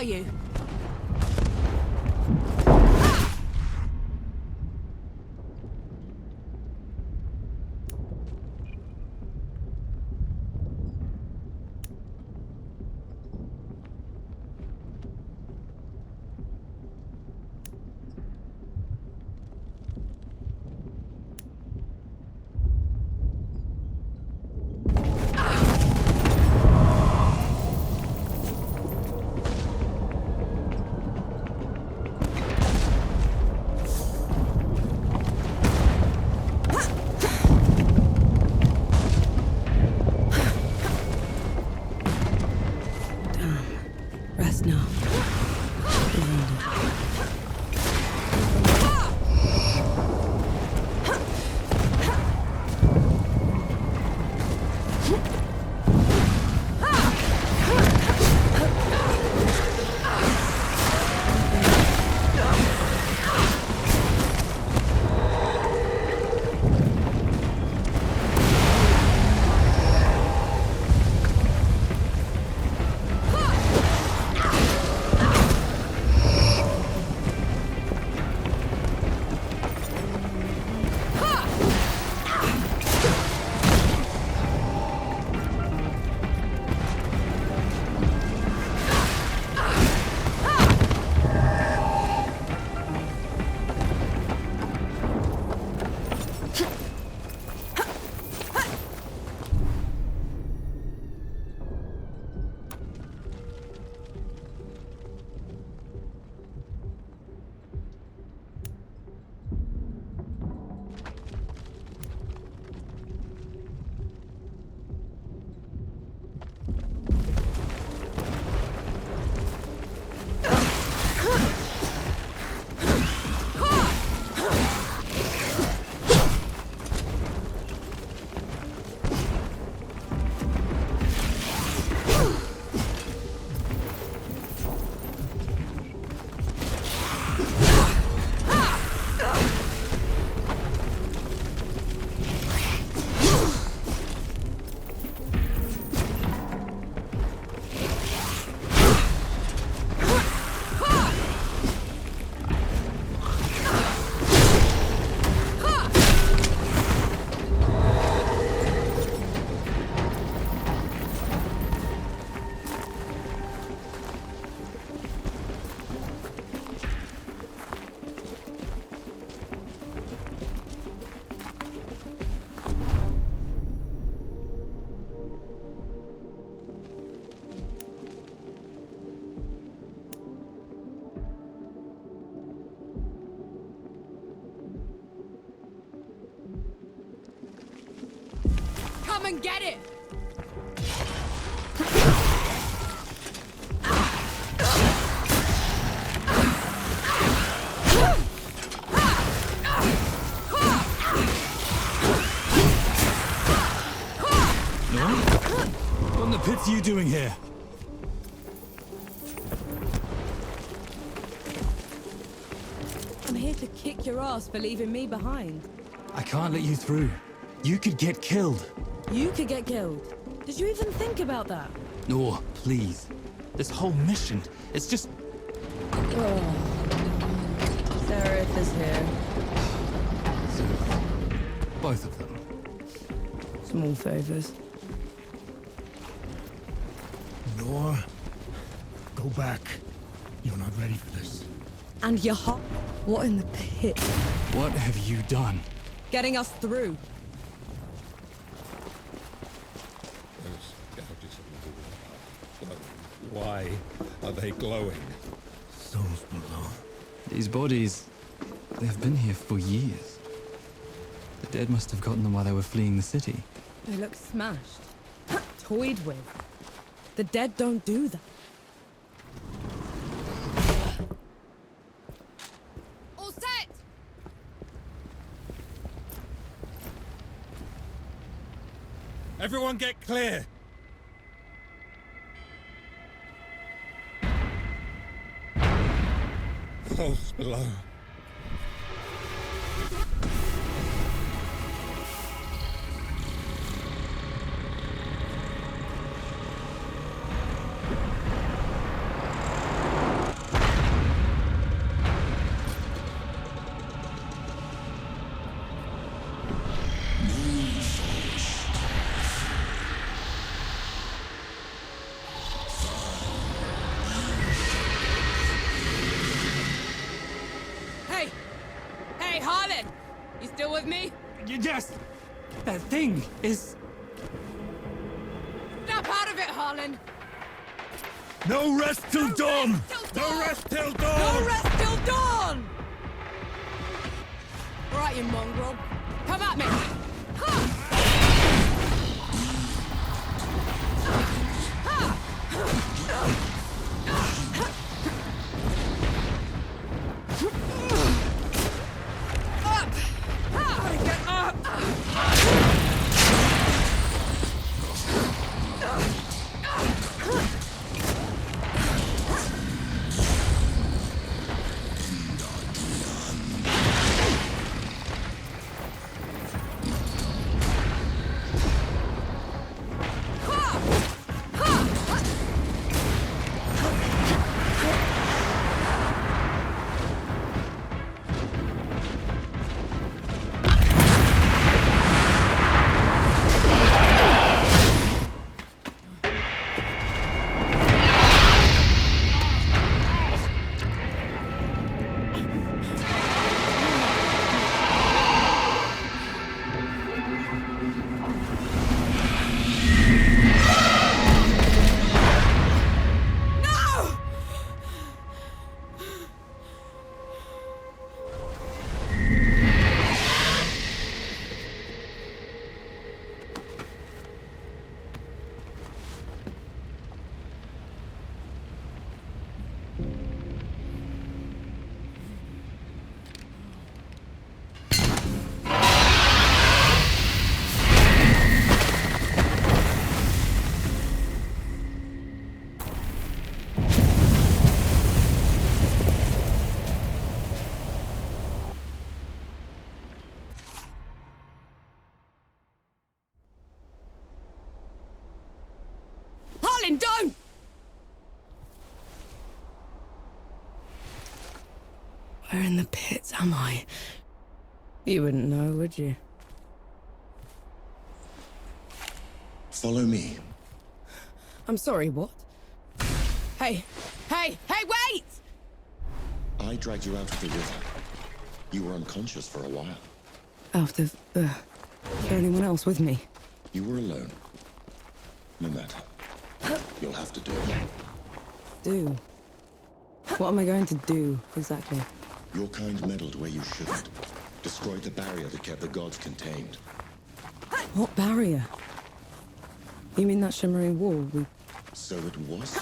are you? Rest now. Come and get it! What in the pits are you doing here? I'm here to kick your ass for leaving me behind. I can't let you through. You could get killed. You could get killed. Did you even think about that? No, please. This whole mission, it's just... Seraph is here. both of them. Small favors. Nor, go back. You're not ready for this. And your hot. What in the pit? What have you done? Getting us through. Why are they glowing? Souls below. These bodies, they've been here for years. The dead must have gotten them while they were fleeing the city. They look smashed. Toyed with. The dead don't do that. All set! Everyone get clear! Souls below. Hey, Harlan! You still with me? Yes! That thing is... Snap out of it, Harlan! No rest till dawn! Till No dawn! rest till No dawn! rest till dawn! Right, you mongrel. Come at me! Ha! Up! Ha! Get up! No! Harlan, don't! Where in the pits am I? You wouldn't know, would you? Follow me. I'm sorry, what? Hey, hey, hey, wait! I dragged you out of the river. You were unconscious for a while. Out of, is there anyone else with me? You were alone. No matter. You'll have to do it. Do? What am I going to do, exactly? Your kind meddled where you shouldn't. Destroyed the barrier that kept the gods contained. What barrier? You mean that shimmering wall? So it was?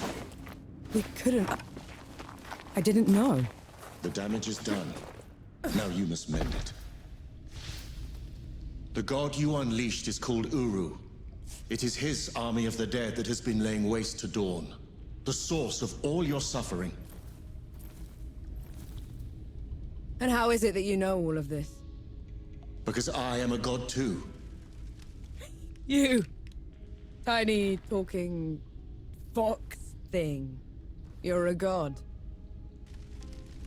We couldn't... I didn't know. The damage is done. Now you must mend it. The god you unleashed is called Uru. It is his army of the dead that has been laying waste to Dawn. The source of all your suffering. And how is it that you know all of this? Because I am a god too. You! Tiny, talking... fox thing. You're a god.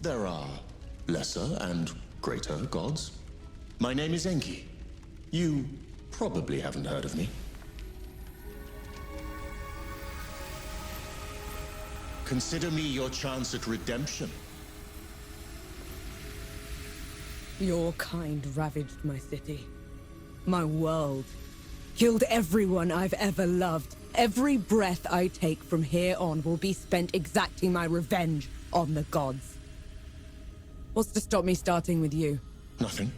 There are lesser and greater gods. My name is Enki. You probably haven't heard of me. Consider me your chance at redemption. Your kind ravaged my city. My world. Killed everyone I've ever loved. Every breath I take from here on will be spent exacting my revenge on the gods. What's to stop me starting with you? Nothing.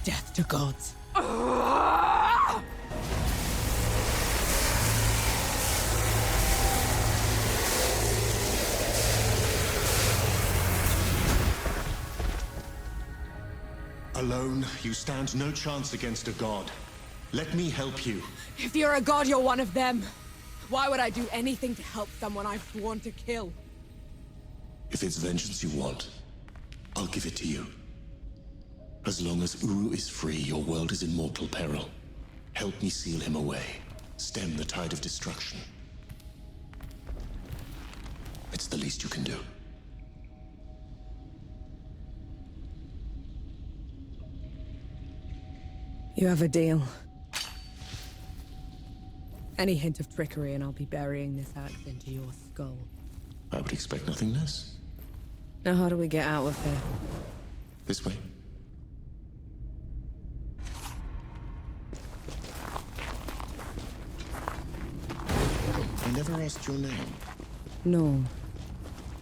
Death to gods. Alone, you stand no chance against a god. Let me help you. If you're a god, you're one of them. Why would I do anything to help someone I've sworn to kill? If it's vengeance you want, I'll give it to you. As long as Uru is free, your world is in mortal peril. Help me seal him away. Stem the tide of destruction. It's the least you can do. You have a deal. Any hint of trickery and I'll be burying this axe into your skull. I would expect nothing less. Now how do we get out of here? This way. I never asked your name. No.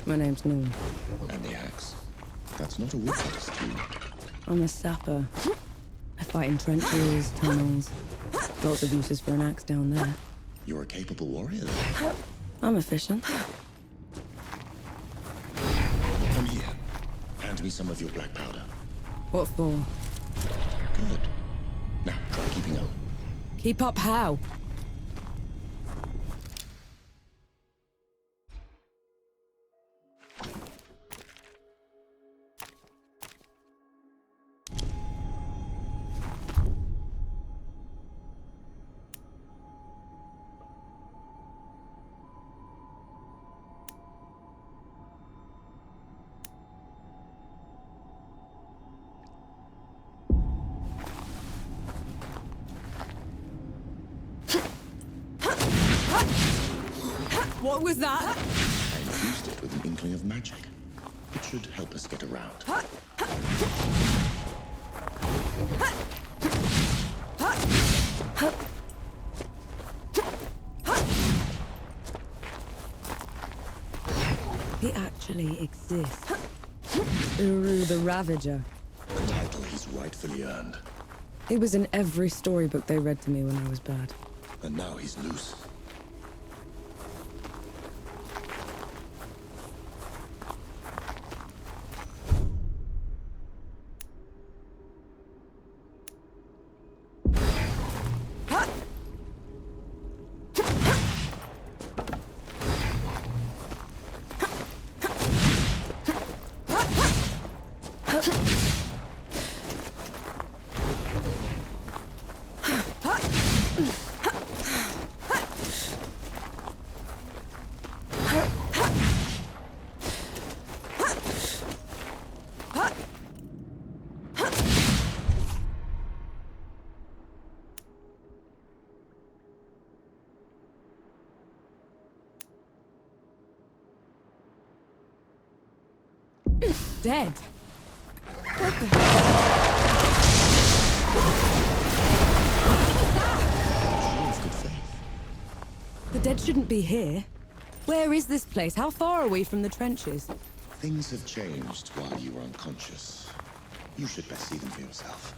My name's Noon. And the axe. That's not a wizard's too. I'm a sapper. I fight in trenches, tunnels. Lots of uses for an axe down there. You're a capable warrior. I'm efficient. Come here. Hand me some of your black powder. What for? Good. Now, try keeping up. Keep up how? What was that? I infused it with an inkling of magic. It should help us get around. He actually exists. Uru the Ravager. A title he's rightfully earned. He was in every storybook they read to me when I was bad. And now he's loose. Dead. Show of good faith. The dead shouldn't be here. Where is this place? How far are we from the trenches? Things have changed while you were unconscious. You should best see them for yourself.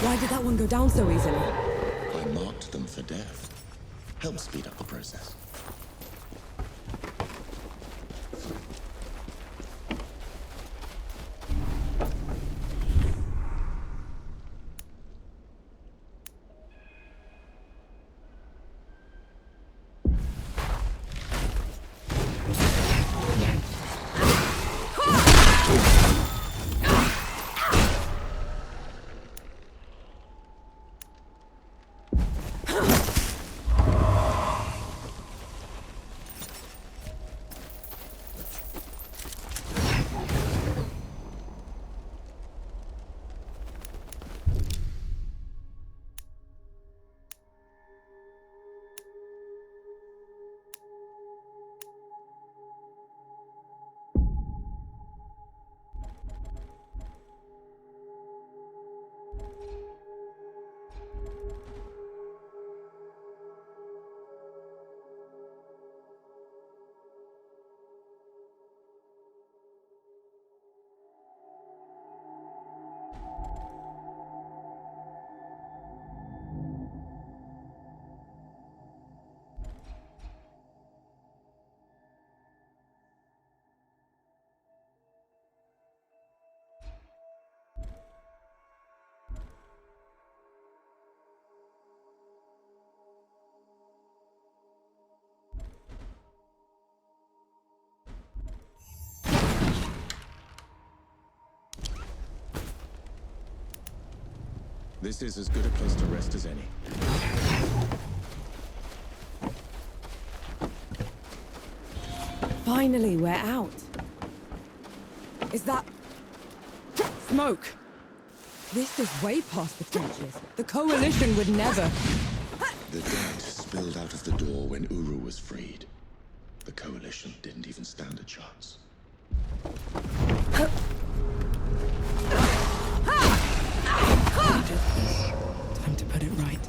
Why did that one go down so easily? I marked them for death. Help speed up the process. This is as good a place to rest as any. Finally, we're out. Is that... smoke? This is way past the trenches. The Coalition would never... The dead spilled out of the door when Uru was freed. The Coalition didn't even stand a chance. Time to put it right.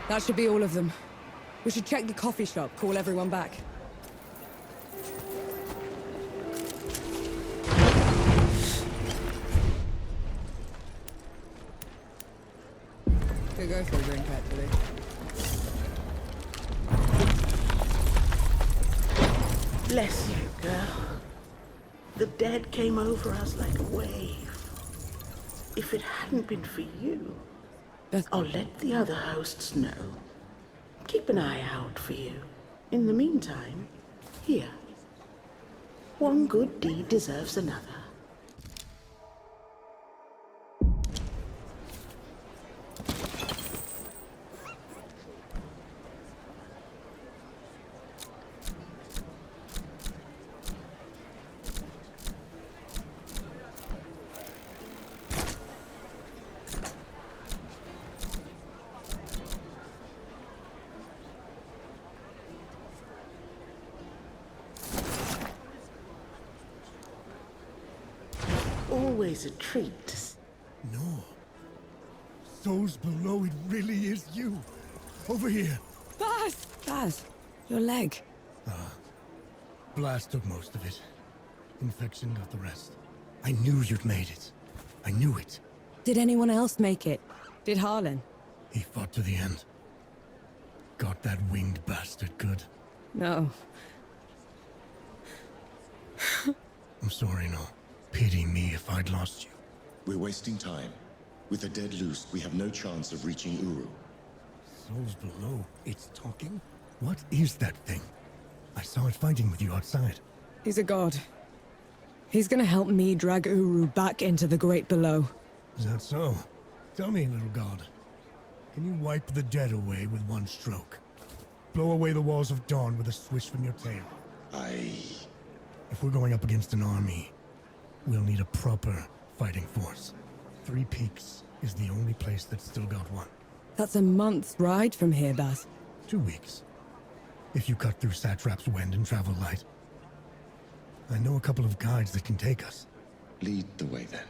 That should be all of them. We should check the coffee shop, call everyone back. Could go for a drink, actually. Bless you, girl. The dead came over us like a wave. If it hadn't been for you, I'll let the other hosts know. Keep an eye out for you. In the meantime, here. One good deed deserves another. Always a treat. No. Souls below, it really is you. Over here. Baz! Baz, your leg. Blast took most of it. Infection got the rest. I knew you'd made it. I knew it. Did anyone else make it? Did Harlan? He fought to the end. Got that winged bastard good. No. I'm sorry, no. Pity me if I'd lost you. We're wasting time. With the dead loose, we have no chance of reaching Uru. Souls below, it's talking? What is that thing? I saw it fighting with you outside. He's a god. He's gonna help me drag Uru back into the Great Below. Is that so? Tell me, little god. Can you wipe the dead away with one stroke? Blow away the walls of dawn with a swish from your tail? If we're going up against an army, we'll need a proper fighting force. Three Peaks is the only place that's still got one. That's a month's ride from here, Baz. 2 weeks. If you cut through Satrap's wind and travel light. I know a couple of guides that can take us. Lead the way then.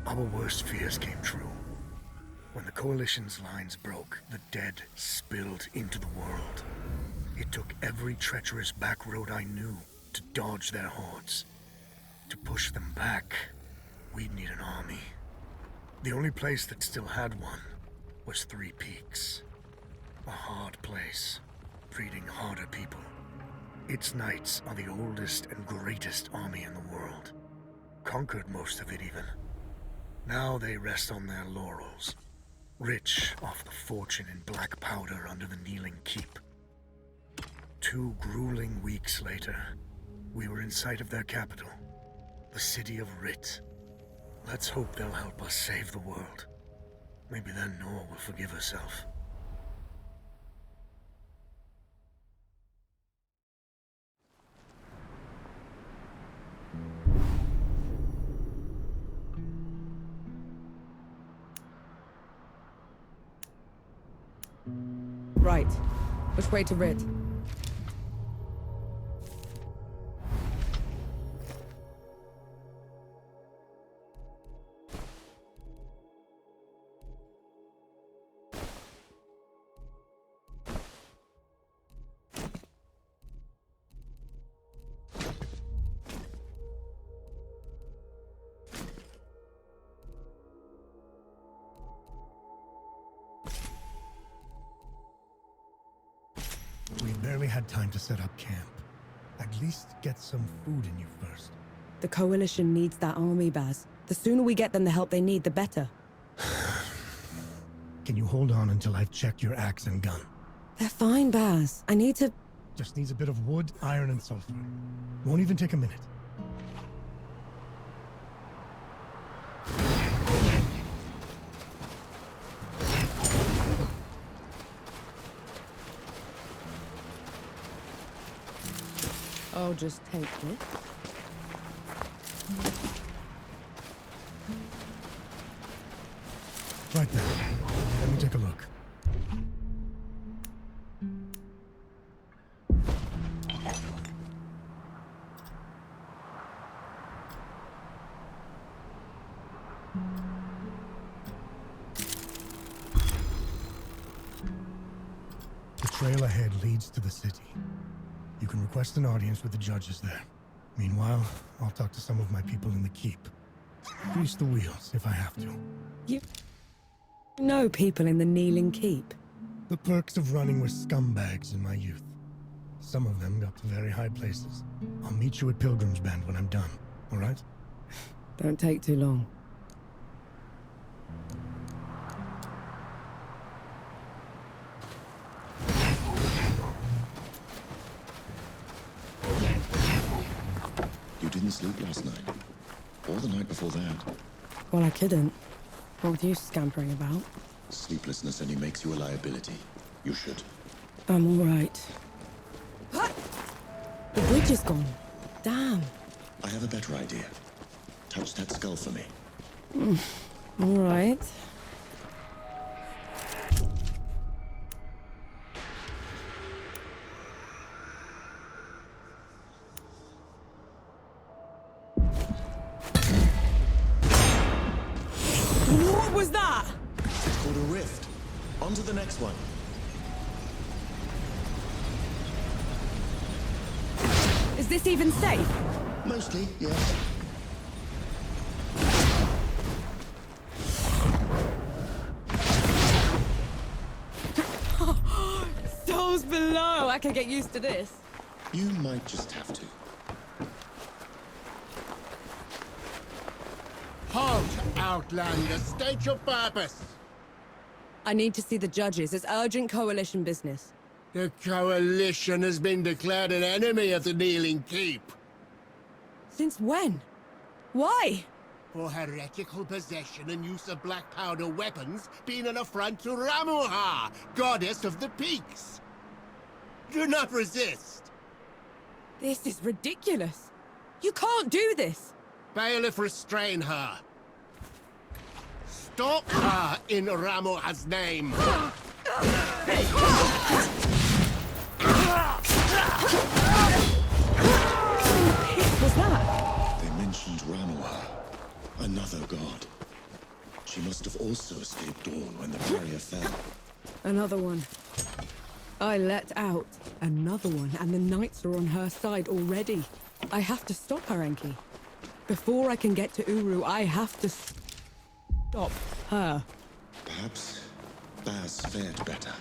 Our worst fears came true. When the Coalition's lines broke, the dead spilled into the world. It took every treacherous back road I knew to dodge their hordes. To push them back, we'd need an army. The only place that still had one was Three Peaks. A hard place, mistreating harder people. Its knights are the oldest and greatest army in the world. Conquered most of it even. Now they rest on their laurels, rich off the fortune in black powder under the Kneeling Keep. 2 grueling weeks later, we were in sight of their capital, the city of Rit. Let's hope they'll help us save the world. Maybe then Nor will forgive herself. Right. Which way to Rit? We barely had time to set up camp. At least get some food in you first. The Coalition needs that army, Baz. The sooner we get them the help they need, the better. Can you hold on until I've checked your axe and gun? They're fine, Baz. I need to... Just needs a bit of wood, iron, and sulfur. Won't even take a minute. I'll just take it. Right there. Let me take a look. The trail ahead leads to the city. You can request an audience with the judges there. Meanwhile, I'll talk to some of my people in the keep. Grease the wheels if I have to. You know people in the Kneeling Keep? The perks of running with scumbags in my youth. Some of them got to very high places. I'll meet you at Pilgrim's Bend when I'm done, all right? Don't take too long. You didn't sleep last night? Or the night before that? Well, I couldn't. What with you scampering about? Sleeplessness only makes you a liability. You should. I'm all right. The bridge is gone. Damn. I have a better idea. Touch that skull for me. All right. What was that? It's called a rift. On to the next one. Is this even safe? Mostly, yes. Souls below. I can get used to this. You might just have to. Halt, Outlander! State your purpose! I need to see the judges. It's urgent Coalition business. The Coalition has been declared an enemy of the Kneeling Keep. Since when? Why? For heretical possession and use of black powder weapons being an affront to Ramuha, goddess of the peaks. Do not resist. This is ridiculous. You can't do this. Bailiff, restrain her. Stop her in Ramuha's name. What was that? They mentioned Ramuha, another god. She must have also escaped Dawn when the barrier fell. Another one. I let out another one, and the knights are on her side already. I have to stop her, Enki. Before I can get to Uru, I have to stop her. Perhaps Baz fared better.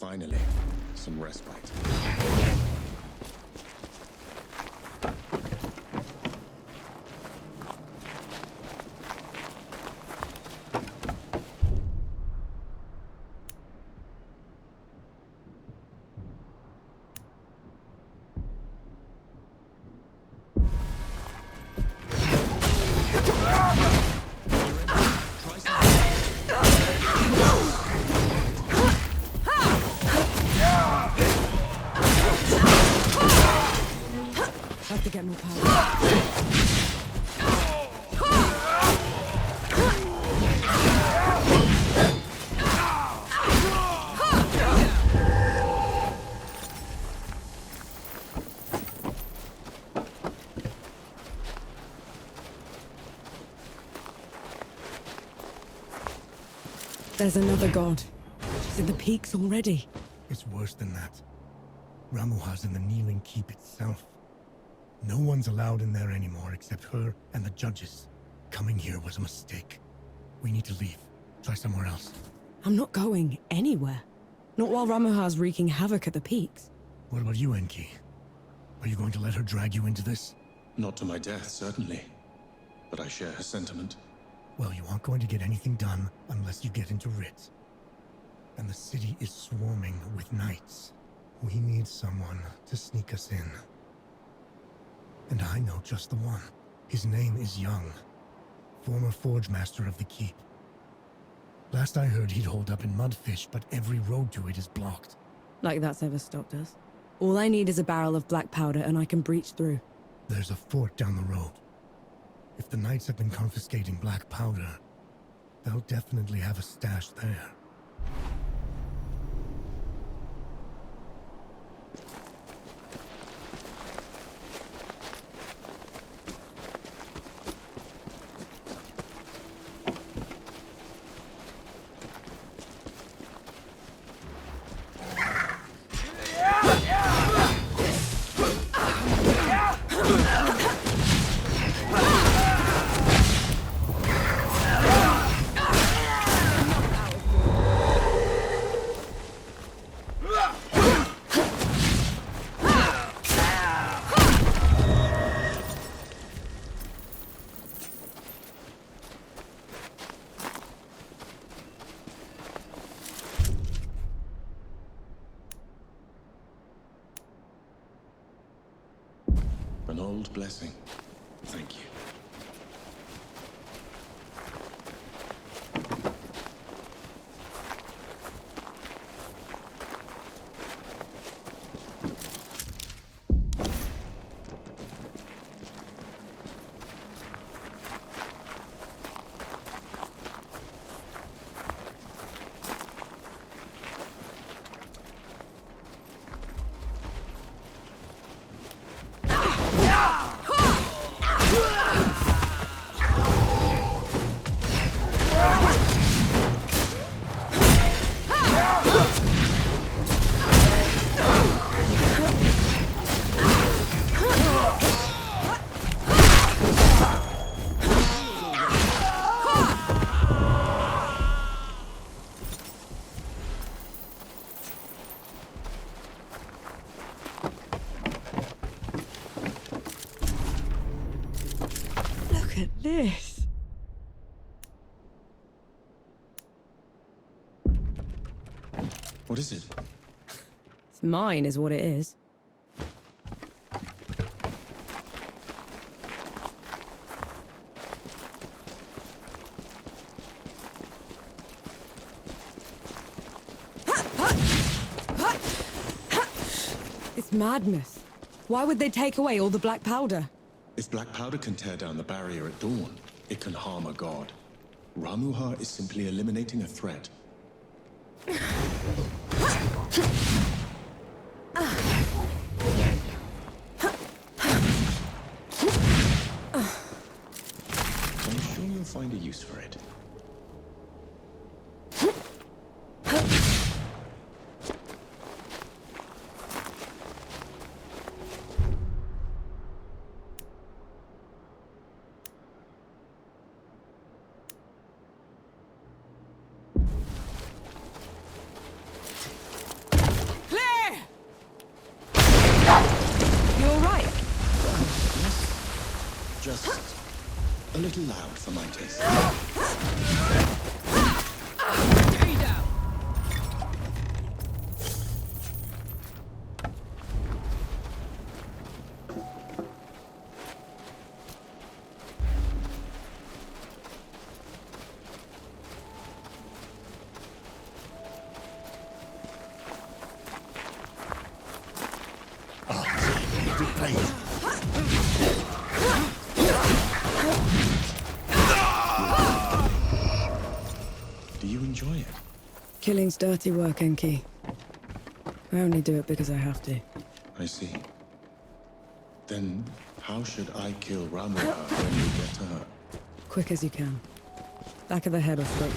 Finally, some respite. Have to get more power. There's another god. She's in the peaks already. It's worse than that. Ramuha's in the Kneeling Keep itself. No one's allowed in there anymore except her and the judges. Coming here was a mistake. We need to leave. Try somewhere else. I'm not going anywhere. Not while Ramuha's wreaking havoc at the peaks. What about you, Enki? Are you going to let her drag you into this? Not to my death, certainly. But I share her sentiment. Well, you aren't going to get anything done unless you get into Rit. And the city is swarming with knights. We need someone to sneak us in. And I know just the one. His name is Young, former forge master of the keep. Last I heard, he'd hold up in Mudfish, but every road to it is blocked. Like that's ever stopped us. All I need is a barrel of black powder and I can breach through. There's a fort down the road. If the knights have been confiscating black powder, they'll definitely have a stash there. An old blessing. Thank you. Look at this. What is it? It's mine is what it is. It's madness. Why would they take away all the black powder? If black powder can tear down the barrier at dawn, it can harm a god. Ramuha is simply eliminating a threat. I'm sure you'll find a use for it. Just a little loud for my taste. Stay down. Do you enjoy it? Killing's dirty work, Enki. I only do it because I have to. I see. Then how should I kill Ramuha when we get to her? Quick as you can. Back of the head or throat.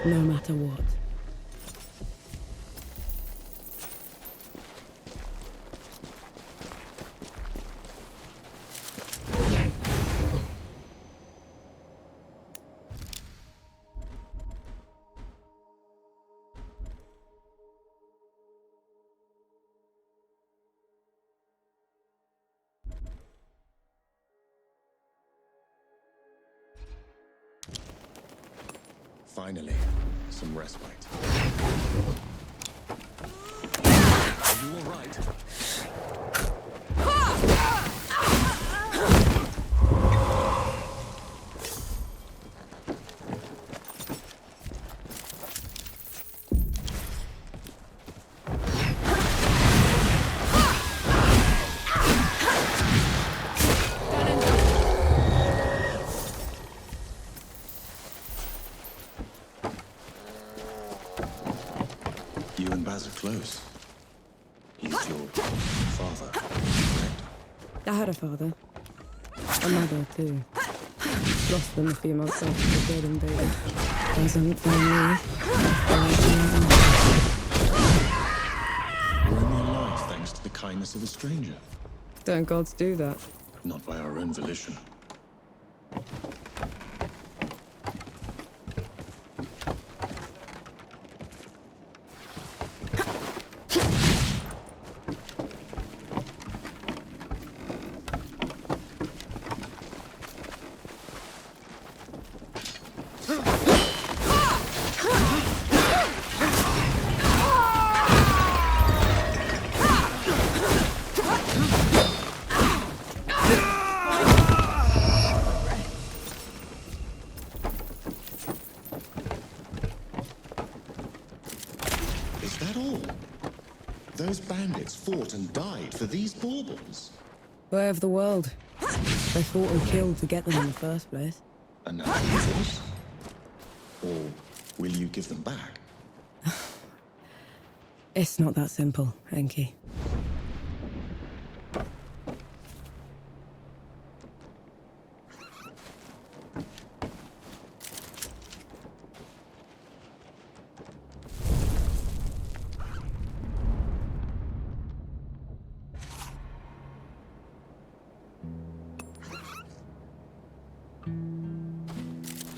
No matter what. Finally, some respite. Are you all right? You and Baz are close. He's your father, correct? I had a father. A mother, too. Lost them a few months after the Dead invaded. Doesn't family. We're only alive thanks to the kindness of a stranger. Don't gods do that? Not by our own volition. Is that all? Those bandits fought and died for these baubles? Way of the world. They fought and killed to get them in the first place. And now yours? Or will you give them back? It's not that simple, Enki.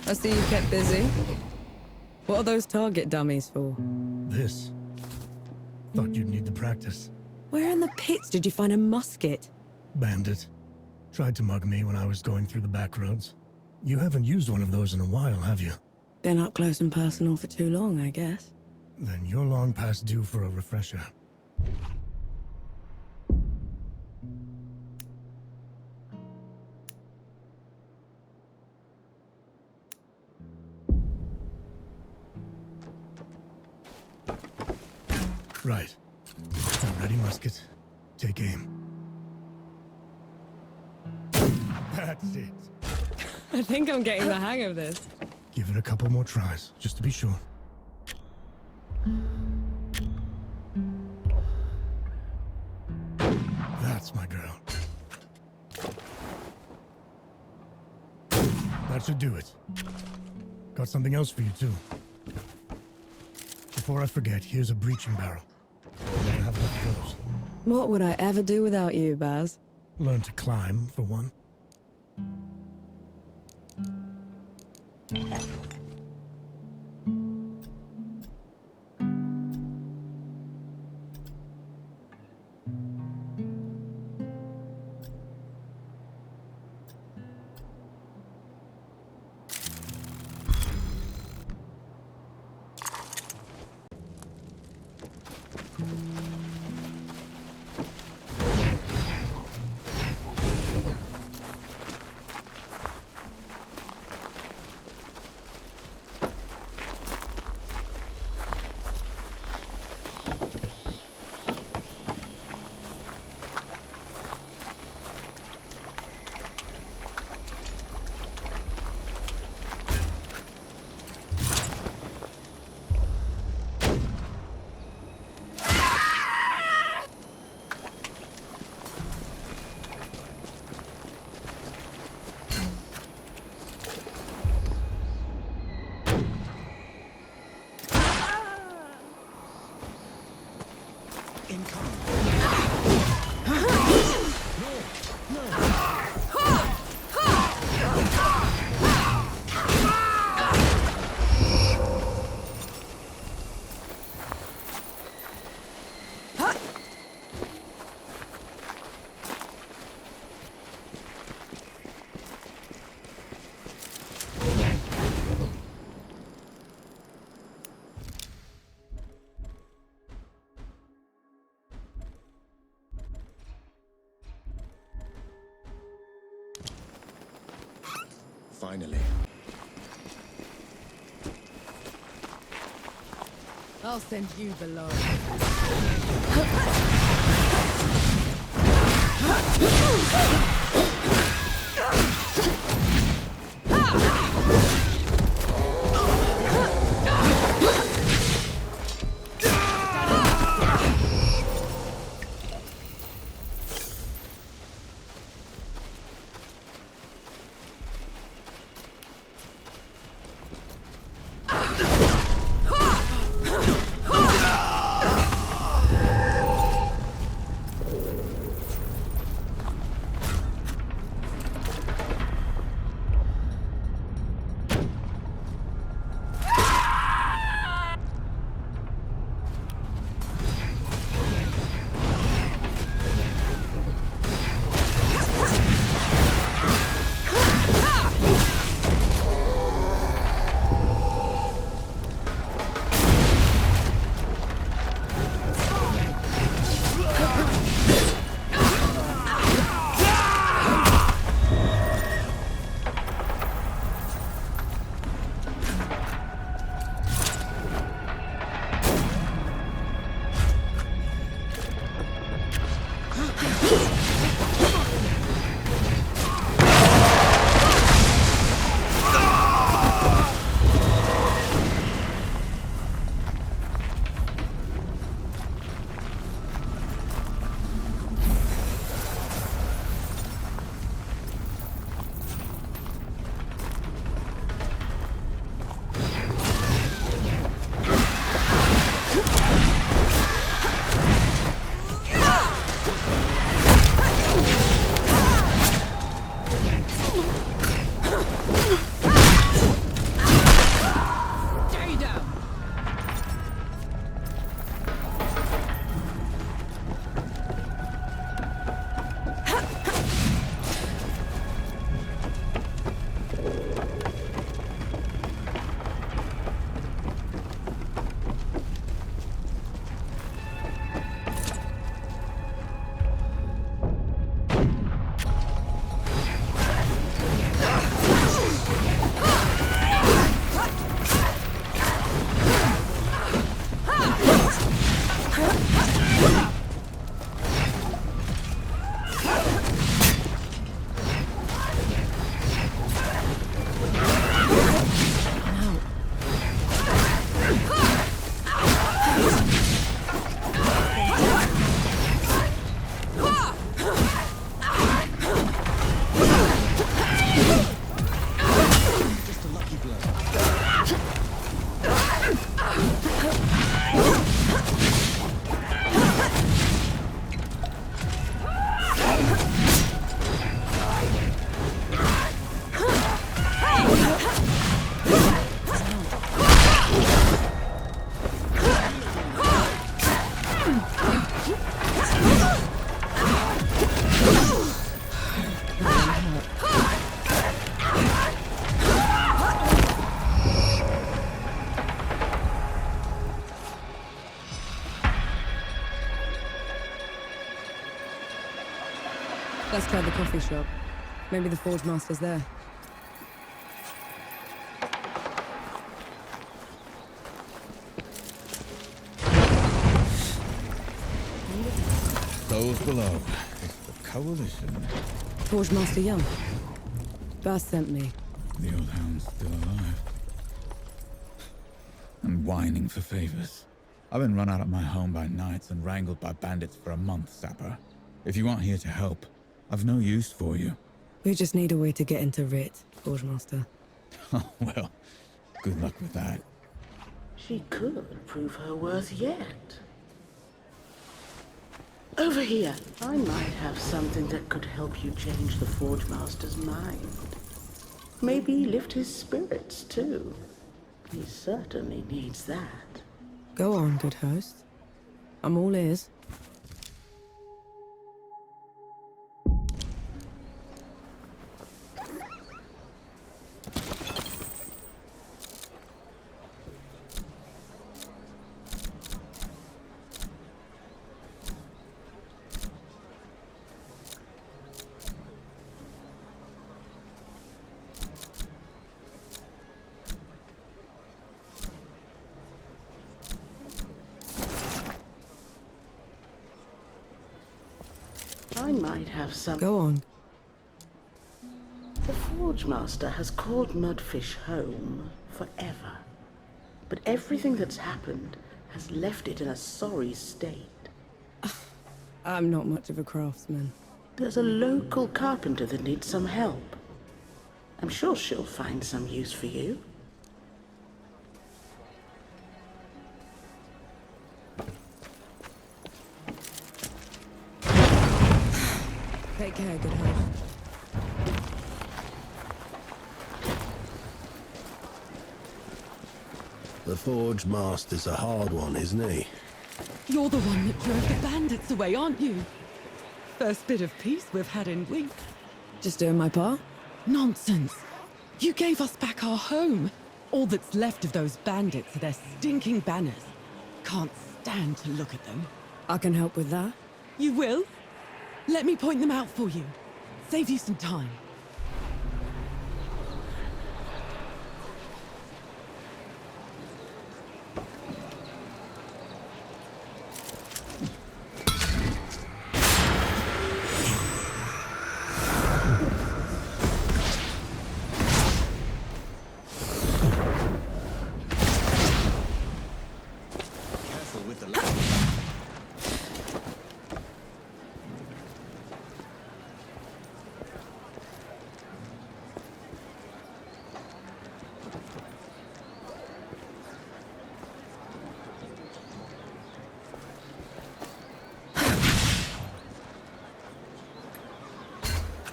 I see you kept busy. What are those target dummies for? This. Thought you'd need the practice. Where in the pits did you find a musket? Bandit. Tried to mug me when I was going through the back roads. You haven't used one of those in a while, have you? Been up close and personal for too long, I guess. Then you're long past due for a refresher. Right. A ready musket. Take aim. That's it. I think I'm getting the hang of this. Give it a couple more tries, just to be sure. That's my girl. That should do it. Got something else for you, too. Before I forget, here's a breaching barrel. Never have enough of those. What would I ever do without you, Baz? Learn to climb, for one. Finally. I'll send you below. Let's try the coffee shop. Maybe the Forge Master's there. Those below. It's the Coalition. Forge Master Young. Bass sent me. The old hound's still alive. And whining for favors. I've been run out of my home by knights and wrangled by bandits for a month, Sapper. If you aren't here to help, I've no use for you. We just need a way to get into Writ, Forge Master. Oh, well, good luck with that. She could prove her worth yet. Over here. I might have something that could help you change the Forge Master's mind. Maybe lift his spirits, too. He certainly needs that. Go on, good host. I'm all ears. I might have some... Go on. The Forge Master has called Mudfish home forever. But everything that's happened has left it in a sorry state. I'm not much of a craftsman. There's a local carpenter that needs some help. I'm sure she'll find some use for you. Take care, good host. The Forge Master's a hard one, isn't he? You're the one that drove the bandits away, aren't you? First bit of peace we've had in weeks. Just doing my part? Nonsense. You gave us back our home. All that's left of those bandits are their stinking banners. Can't stand to look at them. I can help with that. You will? Let me point them out for you. Save you some time.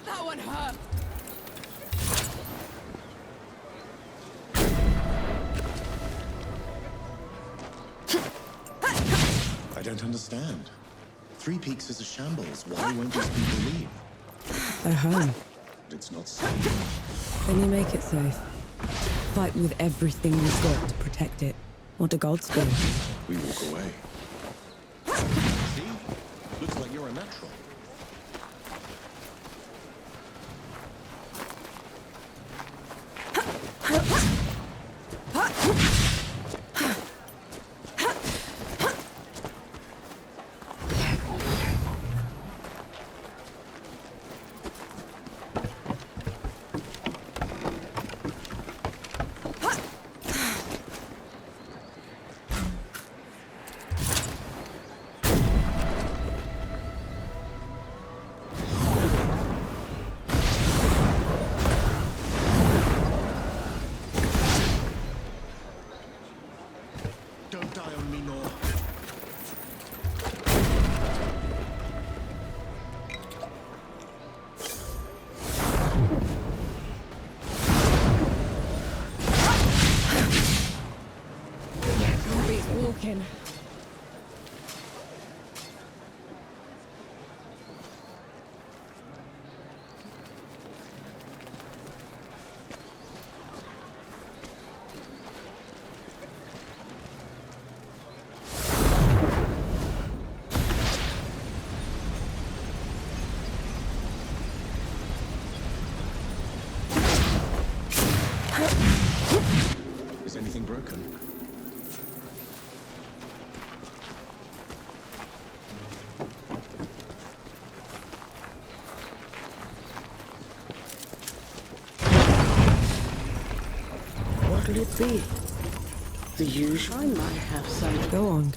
That one hurt. I don't understand. Three Peaks is a shambles. Why won't these people leave? They're home. It's not safe. Then you make it safe. Fight with everything you've got to protect it. What do gods do? We walk away. See? Looks like you're a natural. Don't die on me, Nor. He's walking. Is anything broken? What'll it be? The usual? I might have some... Go on.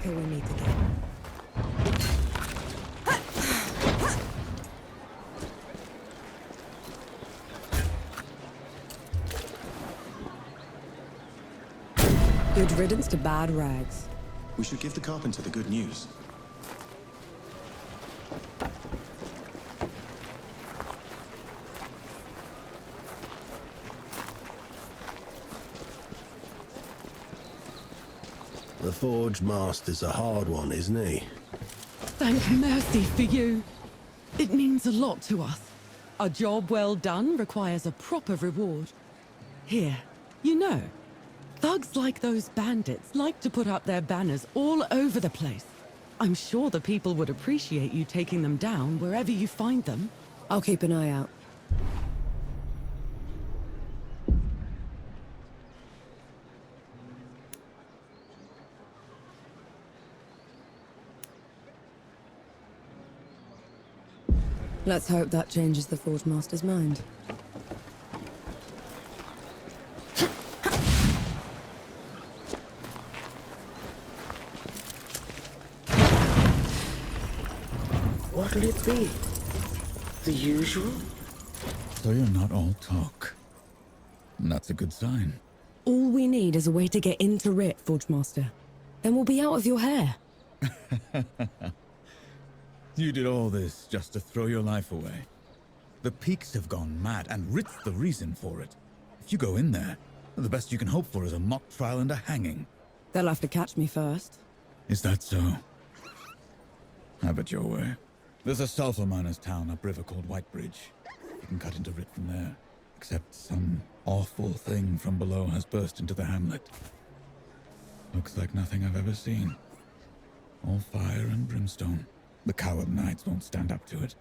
Here we need to go. Good riddance to bad rags. We should give the carpenter the good news. The Forge Master's a hard one, isn't he? Thank mercy for you. It means a lot to us. A job well done requires a proper reward. Here, You know, thugs like those bandits like to put up their banners all over the place. I'm sure the people would appreciate you taking them down wherever you find them. I'll keep an eye out. Let's hope that changes the Forge Master's mind. What'll it be? The usual? So you're not all talk. That's a good sign. All we need is a way to get into Rit, Forge Master. Then we'll be out of your hair. You did all this just to throw your life away. The Peaks have gone mad, and Rit's the reason for it. If you go in there, the best you can hope for is a mock trial and a hanging. They'll have to catch me first. Is that so? Have it your way. There's a sulfur miner's town upriver called Whitebridge. You can cut into Rit from there. Except some awful thing from below has burst into the hamlet. Looks like nothing I've ever seen. All fire and brimstone. The coward knights won't stand up to it.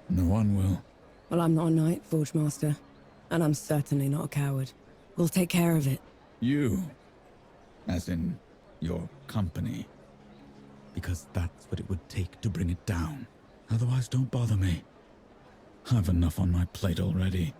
No one will. Well, I'm not a knight, Forge Master. And I'm certainly not a coward. We'll take care of it. You? As in, your company? Because that's what it would take to bring it down. Otherwise, don't bother me. I've enough on my plate already.